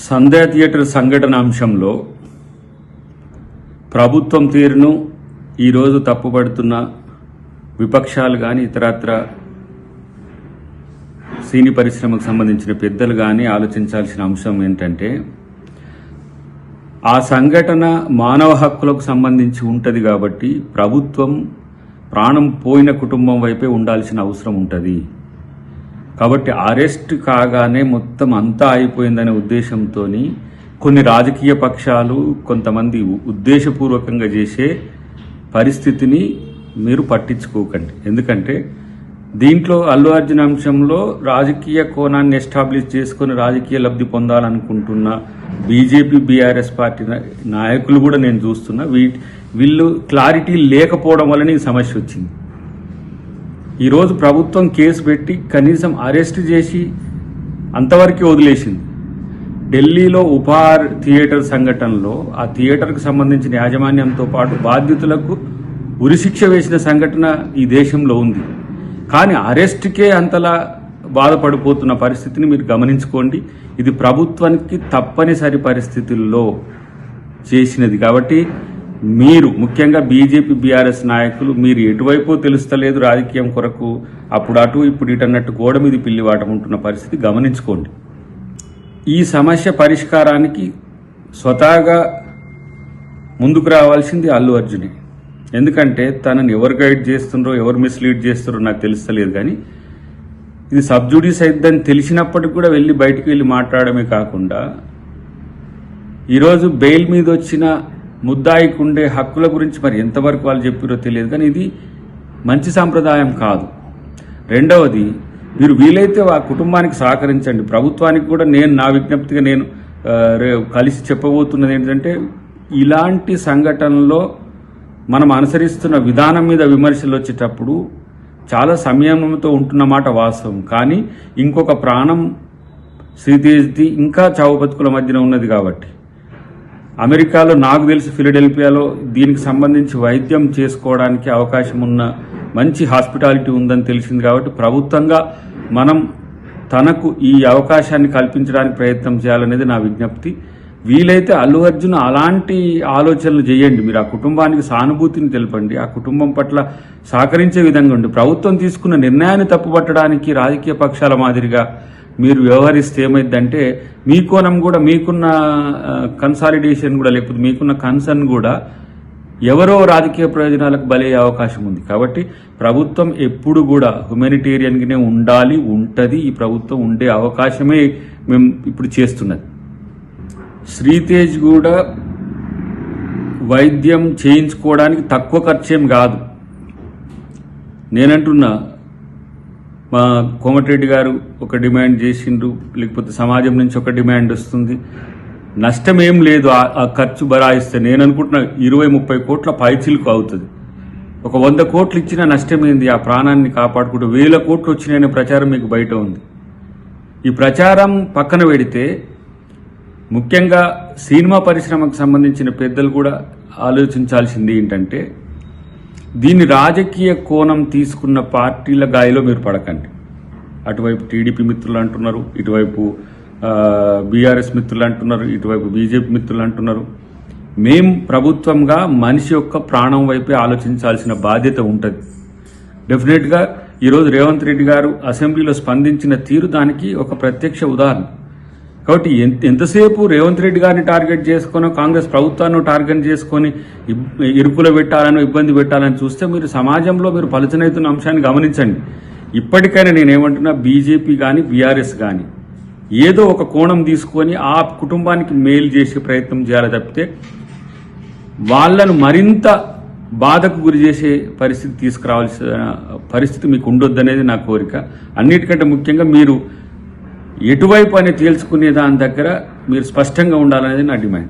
సంధ్యా theatre సంఘటన అంశంలో ప్రభుత్వం తీరును ఈరోజు తప్పుపడుతున్న విపక్షాలు కానీ ఇతరత్ర సినీ పరిశ్రమకు సంబంధించిన పెద్దలు కానీ ఆలోచించాల్సిన అంశం ఏంటంటే, ఆ సంఘటన మానవ హక్కులకు సంబంధించి ఉంటుంది కాబట్టి ప్రభుత్వం ప్రాణం పోయిన కుటుంబం వైపే ఉండాల్సిన అవసరం ఉంటుంది. కాబట్టి అరెస్ట్ కాగానే మొత్తం అంతా అయిపోయిందనే ఉద్దేశంతో కొన్ని రాజకీయ పక్షాలు కొంతమంది ఉద్దేశపూర్వకంగా చేసే పరిస్థితిని మీరు పట్టించుకోకండి. ఎందుకంటే దీంట్లో అల్లు అర్జున్ అంశంలో రాజకీయ కోణాన్ని ఎస్టాబ్లిష్ చేసుకుని రాజకీయ లబ్ధి పొందాలనుకుంటున్న బీజేపీ బీఆర్ఎస్ పార్టీ నాయకులు కూడా నేను చూస్తున్నా. వీళ్ళు క్లారిటీ లేకపోవడం వల్లనే ఈ సమస్య వచ్చింది. ఈరోజు ప్రభుత్వం కేసు పెట్టి కనీసం అరెస్ట్ చేసి అంతవరకు వదిలేసింది. ఢిల్లీలో ఉపహార్ థియేటర్ సంఘటనలో ఆ థియేటర్కు సంబంధించిన యాజమాన్యంతో పాటు బాధ్యతలకు ఉరిశిక్ష వేసిన సంఘటన ఈ దేశంలో ఉంది. కానీ అరెస్ట్కే అంతలా బాధపడిపోతున్న పరిస్థితిని మీరు గమనించుకోండి. ఇది ప్రభుత్వానికి తప్పనిసరి పరిస్థితుల్లో చేసినది. కాబట్టి మీరు ముఖ్యంగా బీజేపీ బీఆర్ఎస్ నాయకులు మీరు ఎటువైపు తెలుస్తలేదు రాజకీయం కొరకు, అప్పుడు అటు ఇప్పుడు ఇటు అన్నట్టు గోడ మీద పిల్లివాటం ఉంటున్న పరిస్థితి గమనించుకోండి. ఈ సమస్య పరిష్కారానికి స్వతహాగా ముందుకు రావాల్సింది అల్లు అర్జునే. ఎందుకంటే తనని ఎవరు గైడ్ చేస్తుండ్రో ఎవరు మిస్లీడ్ చేస్తారో నాకు తెలుస్తలేదు. కానీ ఇది సబ్జుడీస్ అయిద్దని తెలిసినప్పటికి కూడా బయటికి వెళ్ళి మాట్లాడమే కాకుండా ఈరోజు బెయిల్ మీద వచ్చిన ముద్దాయికి ఉండే హక్కుల గురించి మరి ఎంతవరకు వాళ్ళు చెప్పారో తెలియదు. కానీ ఇది మంచి సాంప్రదాయం కాదు. రెండవది, మీరు వీలైతే ఆ కుటుంబానికి సహకరించండి. ప్రభుత్వానికి కూడా నా విజ్ఞప్తిగా నేను కలిసి చెప్పబోతున్నది ఏంటంటే, ఇలాంటి సంఘటనలో మనం అనుసరిస్తున్న విధానం మీద విమర్శలు వచ్చేటప్పుడు చాలా సంయమనంతో ఉంటున్నమాట వాస్తవం. కానీ ఇంకొక ప్రాణం శ్రీతేజ్ది ఇంకా చావు బతుకుల మధ్యన ఉన్నది. కాబట్టి అమెరికాలో నాకు తెలిసి ఫిలడెల్ఫియాలో దీనికి సంబంధించి వైద్యం చేసుకోవడానికి అవకాశం ఉన్న మంచి హాస్పిటాలిటీ ఉందని తెలిసింది. కాబట్టి ప్రభుత్వంగా మనం తనకు ఈ అవకాశాన్ని కల్పించడానికి ప్రయత్నం చేయాలనేది నా విజ్ఞప్తి. వీలైతే అల్లు అర్జున్ అలాంటి ఆలోచనలు చేయండి. మీరు ఆ కుటుంబానికి సానుభూతిని తెలపండి, ఆ కుటుంబం పట్ల సహకరించే విధంగా ఉండి ప్రభుత్వం తీసుకున్న నిర్ణయాన్ని తప్పుపట్టడానికి రాజకీయ పక్షాల మాదిరిగా మీరు వ్యవహరిస్తే ఏమైందంటే మీ కోణం కూడా, మీకున్న కన్సాలిడేషన్ కూడా, లేకపోతే మీకున్న కన్సర్న్ కూడా ఎవరో రాజకీయ ప్రయోజనాలకు బలయ్యే అవకాశం ఉంది. కాబట్టి ప్రభుత్వం ఎప్పుడు కూడా హ్యుమానిటేరియన్గానే ఉండాలి, ఉంటుంది. ఈ ప్రభుత్వం ఉండే అవకాశమే మేము ఇప్పుడు చేస్తున్నది. శ్రీతేజ్ కూడా వైద్యం చేయించుకోవడానికి తక్కువ ఖర్చేం కాదు. నేనంటున్నా, మా కోమటిరెడ్డి గారు ఒక డిమాండ్ చేసిండ్రు, లేకపోతే సమాజం నుంచి ఒక డిమాండ్ వస్తుంది. నష్టం ఏం లేదు ఆ ఖర్చు బరాయిస్తే. నేను అనుకుంటున్నా 20-30 కోట్ల పైచిలకు అవుతుంది. ఒక 100 కోట్లు ఇచ్చిన నష్టం ఏంది? ఆ ప్రాణాన్ని కాపాడుకుంటూ 1000 కోట్లు వచ్చినాయనే ప్రచారం మీకు బయట ఉంది. ఈ ప్రచారం పక్కన పెడితే ముఖ్యంగా సినిమా పరిశ్రమకు సంబంధించిన పెద్దలు కూడా ఆలోచించాల్సింది ఏంటంటే, దీన్ని రాజకీయ కోణం తీసుకున్న పార్టీల గాయలో మీరు పడకండి. అటువైపు టీడీపీ మిత్రులు అంటున్నారు, ఇటువైపు బీఆర్ఎస్ మిత్రులు అంటున్నారు, ఇటువైపు బీజేపీ మిత్రులు అంటున్నారు. మేం ప్రభుత్వంగా మనిషి యొక్క ప్రాణం వైపే ఆలోచించాల్సిన బాధ్యత ఉంటుంది. డెఫినెట్గా ఈరోజు రేవంత్ రెడ్డి గారు అసెంబ్లీలో స్పందించిన తీరు దానికి ఒక ప్రత్యక్ష ఉదాహరణ. కాబట్టి ఎంతసేపు రేవంత్ రెడ్డి గారిని టార్గెట్ చేసుకొని, కాంగ్రెస్ ప్రభుత్వాన్ని టార్గెట్ చేసుకొని ఇరుకులో పెట్టాలని, ఇబ్బంది పెట్టాలని చూస్తే మీరు సమాజంలో మీరు పలుచనవుతున్న అంశాన్ని గమనించండి. ఇప్పటికైనా నేనేమంటున్నా, బీజేపీ కానీ బీఆర్ఎస్ కానీ ఏదో ఒక కోణం తీసుకొని ఆ కుటుంబానికి మేలు చేసే ప్రయత్నం చేయాలి తప్పితే వాళ్ళను మరింత బాధకు గురి చేసే పరిస్థితి తీసుకురావాల్సిన పరిస్థితి మీకు ఉండొద్దనేది నా కోరిక. అన్నిటికంటే ముఖ్యంగా మీరు ఎటువైపు అని తేల్చుకునే దాని దగ్గర మీరు స్పష్టంగా ఉండాలనేది నా డిమాండ్.